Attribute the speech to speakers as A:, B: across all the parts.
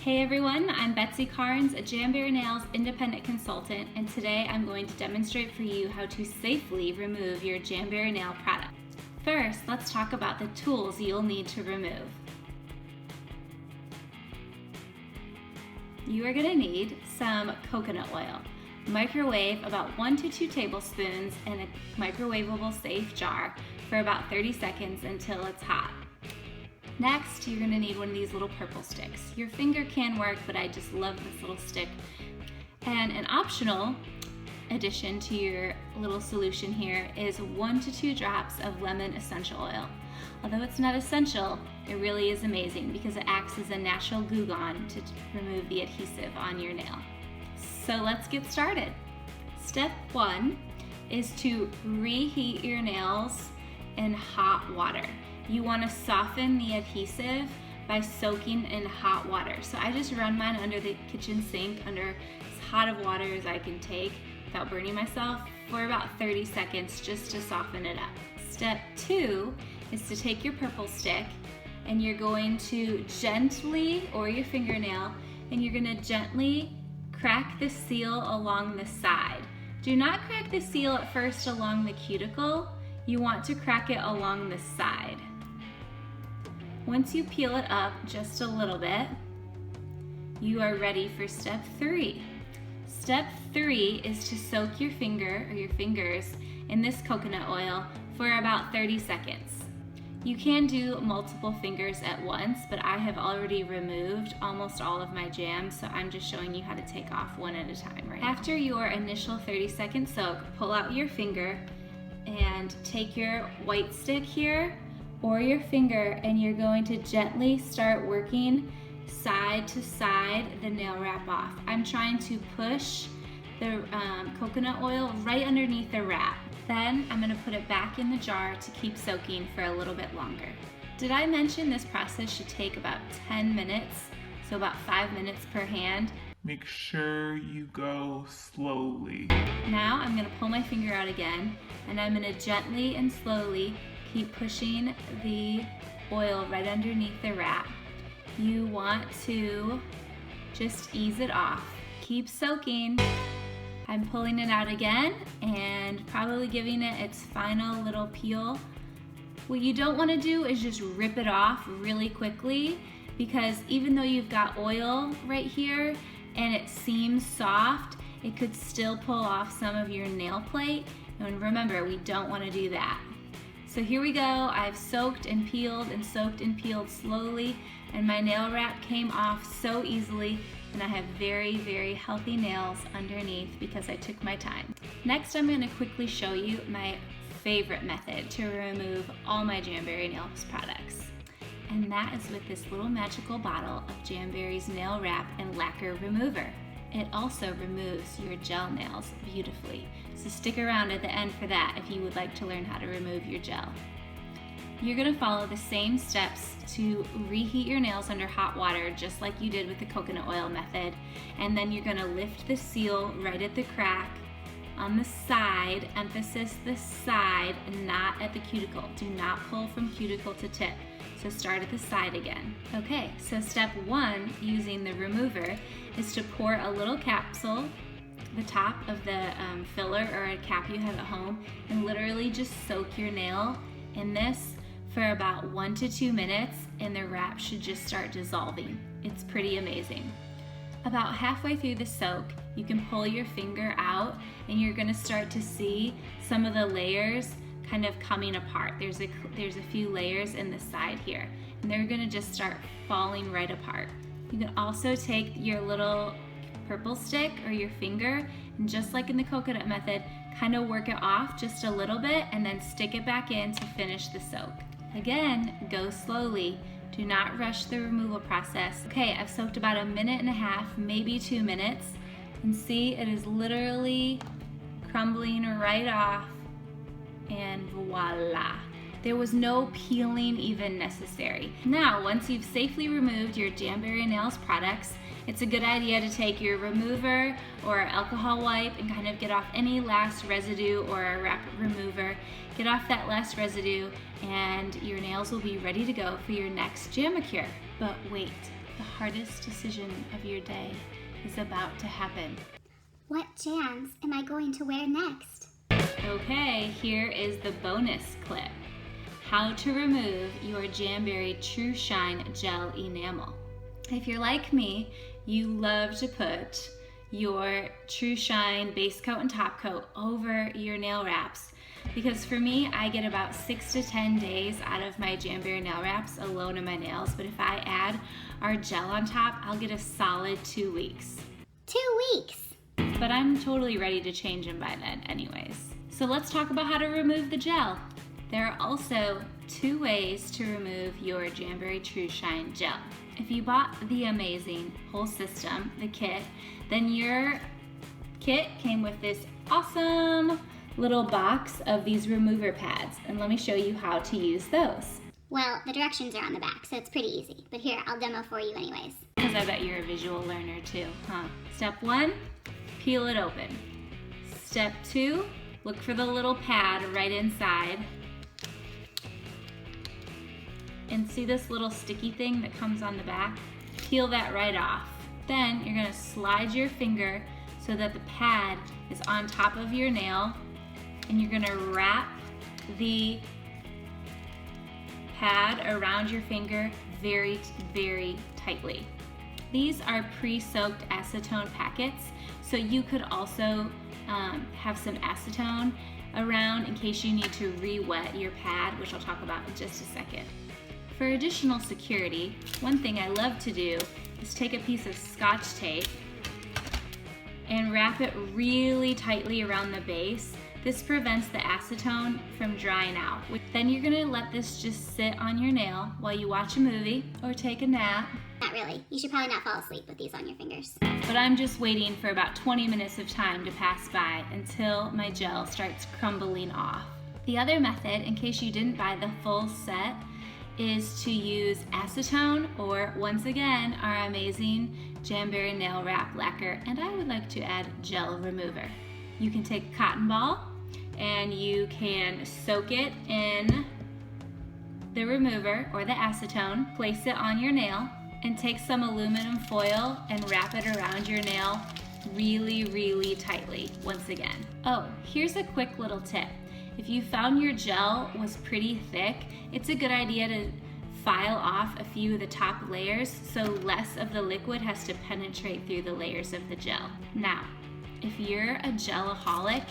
A: Hey everyone, I'm Betsy Carnes, a Jamberry Nails independent consultant, and today I'm going to demonstrate for you how to safely remove your Jamberry nail product. First, let's talk about the tools you'll need to remove. You are going to need some coconut oil. Microwave about 1 to 2 tablespoons in a microwavable safe jar for about 30 seconds until it's hot. Next, you're going to need one of these little purple sticks. Your finger can work, but I just love this little stick. And an optional addition to your little solution here is 1 to 2 drops of lemon essential oil. Although it's not essential, it really is amazing because it acts as a natural glue gun to remove the adhesive on your nail. So let's get started. Step 1 is to reheat your nails in hot water. You want to soften the adhesive by soaking in hot water. So I just run mine under the kitchen sink under as hot of water as I can take without burning myself for about 30 seconds just to soften it up. Step 2 is to take your purple stick and you're going to gently, or your fingernail, and you're going to gently crack the seal along the side. Do not crack the seal at first along the cuticle. You want to crack it along the side. Once you peel it up just a little bit, you are ready for step 3. Step 3 is to soak your finger or your fingers in this coconut oil for about 30 seconds. You can do multiple fingers at once, but I have already removed almost all of my jams, so I'm just showing you how to take off one at a time right now. After your initial 30-second soak, pull out your finger and take your white stick here or your finger, and you're going to gently start working side to side the nail wrap off. I'm trying to push the coconut oil right underneath the wrap. Then I'm going to put it back in the jar to keep soaking for a little bit longer. Did I mention this process should take about 10 minutes, so about 5 minutes per hand?
B: Make sure you go slowly.
A: Now I'm going to pull my finger out again, and I'm going to gently and slowly keep pushing the oil right underneath the wrap. You want to just ease it off. Keep soaking. I'm pulling it out again and probably giving it its final little peel. What you don't want to do is just rip it off really quickly, because even though you've got oil right here and it seems soft, it could still pull off some of your nail plate. And remember, we don't want to do that. So here we go. I've soaked and peeled and soaked and peeled slowly, and my nail wrap came off so easily, and I have very, very healthy nails underneath because I took my time. Next, I'm going to quickly show you my favorite method to remove all my Jamberry Nails products. And that is with this little magical bottle of Jamberry's Nail Wrap and Lacquer Remover. It also removes your gel nails beautifully. So stick around at the end for that if you would like to learn how to remove your gel. You're going to follow the same steps to reheat your nails under hot water, just like you did with the coconut oil method. And then you're going to lift the seal right at the crack on the side, emphasis the side, and not at the cuticle. Do not pull from cuticle to tip. So start at the side again. Okay, so step 1 using the remover is to pour a little capsule, the top of the filler or a cap you have at home, and literally just soak your nail in this for about 1 to 2 minutes, and the wrap should just start dissolving. It's pretty amazing. About halfway through the soak, you can pull your finger out and you're going to start to see some of the layers kind of coming apart. There's a few layers in the side here, and they're going to just start falling right apart. You can also take your little purple stick or your finger, and just like in the coconut method, kind of work it off just a little bit and then stick it back in to finish the soak. Again, go slowly. Do not rush the removal process. Okay, I've soaked about 1.5 minutes, maybe 2 minutes, and see, it is literally crumbling right off, and voila. There was no peeling even necessary. Now, once you've safely removed your Jamberry Nails products, it's a good idea to take your remover or alcohol wipe and kind of get off any last residue, or a wrap remover. Get off that last residue and your nails will be ready to go for your next Jamacure. But wait, the hardest decision of your day is about to happen.
C: What jams am I going to wear next?
A: Okay, here is the bonus clip. How to remove your Jamberry TruShine gel enamel. If you're like me, you love to put your TruShine base coat and top coat over your nail wraps. Because for me, I get about 6 to 10 days out of my Jamberry nail wraps alone in my nails, but if I add our gel on top, I'll get a solid 2 weeks.
C: 2 weeks?
A: But I'm totally ready to change them by then anyways. So let's talk about how to remove the gel. There are also 2 ways to remove your Jamberry TruShine gel. If you bought the amazing whole system, the kit, then your kit came with this awesome little box of these remover pads, and let me show you how to use those.
C: Well, the directions are on the back, so it's pretty easy. But here, I'll demo for you anyways.
A: Because I bet you're a visual learner too, huh? Step 1, peel it open. Step 2, look for the little pad right inside. And see this little sticky thing that comes on the back? Peel that right off. Then you're gonna slide your finger so that the pad is on top of your nail, and you're gonna wrap the pad around your finger very, very tightly. These are pre-soaked acetone packets, so you could also have some acetone around in case you need to re-wet your pad, which I'll talk about in just a second. For additional security, one thing I love to do is take a piece of Scotch tape and wrap it really tightly around the base. This prevents the acetone from drying out. Then you're gonna let this just sit on your nail while you watch a movie or take a nap.
C: Not really. You should probably not fall asleep with these on your fingers.
A: But I'm just waiting for about 20 minutes of time to pass by until my gel starts crumbling off. The other method, in case you didn't buy the full set, is to use acetone or, once again, our amazing Jamberry Nail Wrap Lacquer, and I would like to add gel remover. You can take a cotton ball and you can soak it in the remover or the acetone, place it on your nail, and take some aluminum foil and wrap it around your nail really, really tightly once again. Oh, here's a quick little tip. If you found your gel was pretty thick, it's a good idea to file off a few of the top layers so less of the liquid has to penetrate through the layers of the gel. Now, if you're a gelaholic,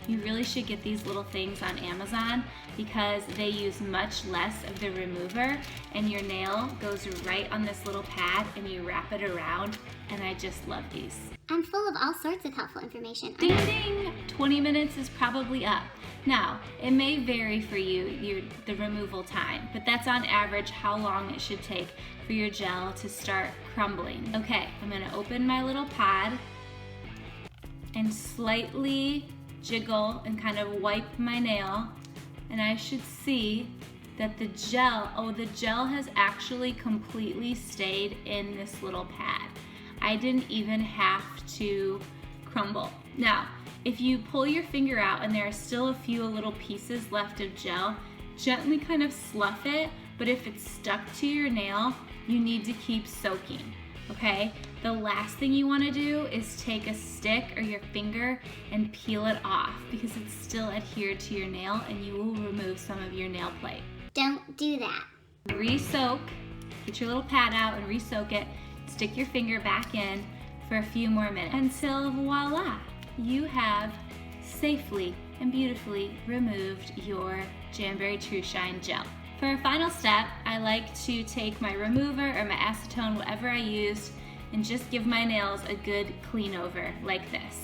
A: you really should get these little things on Amazon because they use much less of the remover and your nail goes right on this little pad and you wrap it around, and I just love these.
C: I'm full of all sorts of helpful information.
A: Ding ding! 20 minutes is probably up. Now, it may vary for you, the removal time, but that's on average how long it should take for your gel to start crumbling. Okay, I'm gonna open my little pad and slightly jiggle and kind of wipe my nail, and I should see that the gel has actually completely stayed in this little pad. I didn't even have to crumble. Now, if you pull your finger out and there are still a few little pieces left of gel, gently kind of slough it, but if it's stuck to your nail, you need to keep soaking, okay? The last thing you want to do is take a stick or your finger and peel it off because it's still adhered to your nail and you will remove some of your nail plate.
C: Don't do that.
A: Re-soak, get your little pad out and re-soak it, stick your finger back in for a few more minutes until voila, you have safely and beautifully removed your Jamberry TruShine gel. For a final step, I like to take my remover or my acetone, whatever I used, and just give my nails a good clean over like this.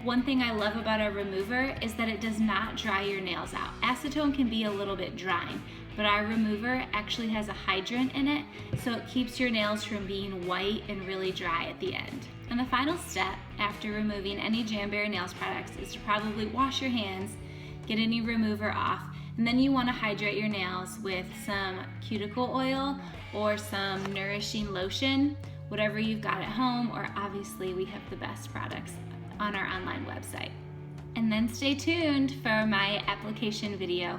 A: One thing I love about our remover is that it does not dry your nails out. Acetone can be a little bit drying, but our remover actually has a hydrant in it, so it keeps your nails from being white and really dry at the end. And the final step after removing any Jamberry Nails products is to probably wash your hands, get any remover off, and then you want to hydrate your nails with some cuticle oil or some nourishing lotion, whatever you've got at home, or obviously we have the best products on our online website. And then stay tuned for my application video.